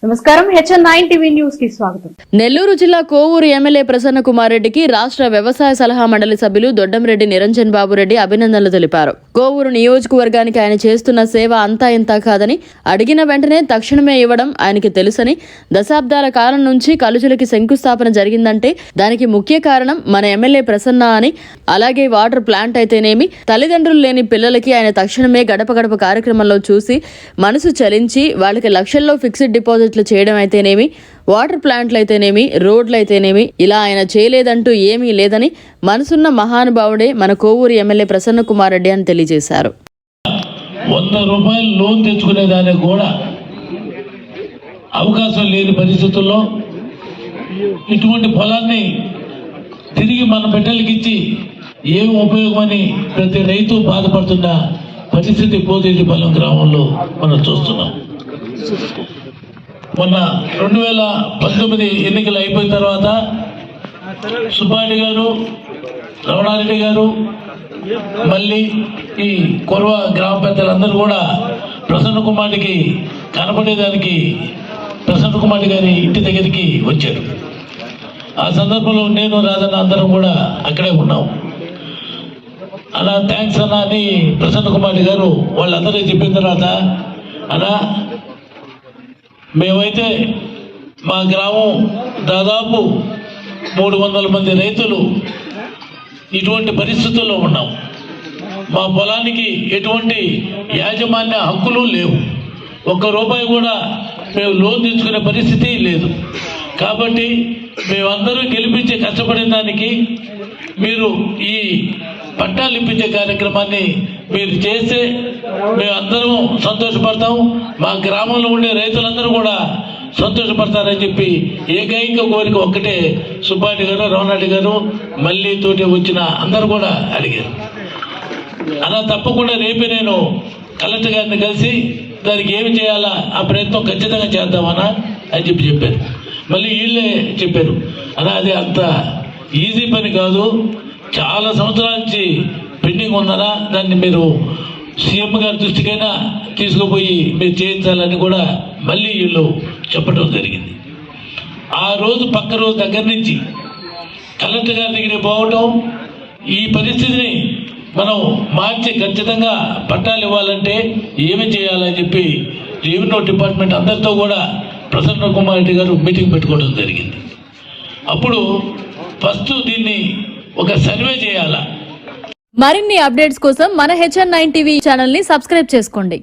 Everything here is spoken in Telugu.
నమస్కారం, HN9 టీవీ న్యూస్ కి స్వాగతం. నెల్లూరు జిల్లా కోవూరు ఎమ్మెల్యే ప్రసన్న కుమార్ రెడ్డికి రాష్ట్ర వ్యవసాయ సలహా మండలి సభ్యులు దొడ్డంరెడ్డి నిరంజన్ బాబు రెడ్డి అభినందనలు తెలిపారు. కోవూరు నియోజకవర్గానికి ఆయన చేస్తున్న సేవ అంతా ఇంతా కాదని, అడిగిన వెంటనే తక్షణమే ఇవ్వడం ఆయనకి తెలుసని, దశాబ్దాల కాలం నుంచి కలుజులకి శంకుస్థాపన జరిగిందంటే దానికి ముఖ్య కారణం మన ఎమ్మెల్యే ప్రసన్న అని, అలాగే వాటర్ ప్లాంట్ అయితేనేమి, తల్లిదండ్రులు లేని పిల్లలకి ఆయన తక్షణమే గడప గడప కార్యక్రమంలో చూసి మనసు చలించి వాళ్ళకి లక్షల్లో ఫిక్స్డ్ డిపాజిట్ చేయడం అయితేనేమి, వాటర్ ప్లాంట్లు అయితేనేమి, రోడ్లు అయితేనేమి, ఇలా ఆయన చేయలేదంటూ ఏమీ లేదని మనసున్న మహానుభావుడే మన కోవూరు ఎమ్మెల్యే ప్రసన్న కుమార్ రెడ్డి అని తెలియజేశారు. 100 రూపాయలు లోన్ తెచ్చుకునేదానికి కూడా అవకాశం లేని పరిస్థితుల్లో ఇటువంటి పొలాన్ని తిరిగి మన బిడ్డలకి ఇచ్చి ఏమి ఉపయోగమని ప్రతి రైతు బాధపడుతున్న పరిస్థితి పోతేటిపాలెం గ్రామంలో మనం చూస్తున్నాం. మొన్న 2019 ఎన్నికలు అయిపోయిన తర్వాత సుబ్బారెడ్డి గారు, రమణారెడ్డి గారు, మళ్ళీ ఈ కొరవ గ్రామ పెద్దలందరూ కూడా ప్రసన్న కుమార్కి కనపడేదానికి ప్రసన్న కుమార్ గారి ఇంటి దగ్గరికి వచ్చారు. ఆ సందర్భంలో నేను రాజన్న అందరం కూడా అక్కడే ఉన్నాం. అలా థ్యాంక్స్ అన్న అని ప్రసన్న కుమార్ గారు వాళ్ళందరూ చెప్పిన తర్వాత, అలా మేమైతే మా గ్రామం దాదాపు 300 మంది రైతులు ఇటువంటి పరిస్థితుల్లో ఉన్నాం. మా పొలానికి ఎటువంటి యాజమాన్య హక్కులు లేవు, 1 రూపాయి కూడా మేము లోన్ తీసుకునే పరిస్థితి లేదు. కాబట్టి మేమందరూ గెలిపించే కష్టపడిన దానికి మీరు ఈ పట్టాలు ఇప్పించే కార్యక్రమాన్ని మీరు చేస్తే మేమందరం సంతోషపడతాం, మా గ్రామంలో ఉండే రైతులందరూ కూడా సంతోషపడతారని చెప్పి ఏకైక కోరిక ఒక్కటే సుబ్బారెడ్డి గారు, రమణారెడ్డి గారు, మళ్ళీ తోటి వచ్చిన అందరూ కూడా అడిగారు. అలా తప్పకుండా రేపే నేను కలెక్టర్ గారిని కలిసి దానికి ఏమి చేయాలా ఆ ప్రయత్నం ఖచ్చితంగా చేద్దామన్నా అని చెప్పారు. మళ్ళీ వీళ్ళే చెప్పారు, అలా అది అంత ఈజీ పని కాదు, చాలా సంవత్సరాల నుంచి పెండింగ్ ఉందనా, దాన్ని మీరు సీఎం గారి దృష్టికైనా తీసుకుపోయి మీరు చేయించాలని కూడా మళ్ళీ వీళ్ళు చెప్పడం జరిగింది. ఆ రోజు పక్క రోజు దగ్గర నుంచి కలెక్టర్ గారి దగ్గరికి పోవటం, ఈ పరిస్థితిని మనం మార్చి ఖచ్చితంగా పట్టాలు ఇవ్వాలంటే ఏమి చేయాలని చెప్పి రెవెన్యూ డిపార్ట్మెంట్ అందరితో కూడా ప్రసన్న కుమార్ రెడ్డి గారు మీటింగ్ పెట్టుకోవడం జరిగింది. అప్పుడు ఫస్ట్ దీన్ని ఒక సర్వే చేయాలా. మరిన్ని అప్డేట్స్ కోసం మన HN9 టీవీ ఛానల్ ని సబ్స్క్రైబ్ చేసుకోండి.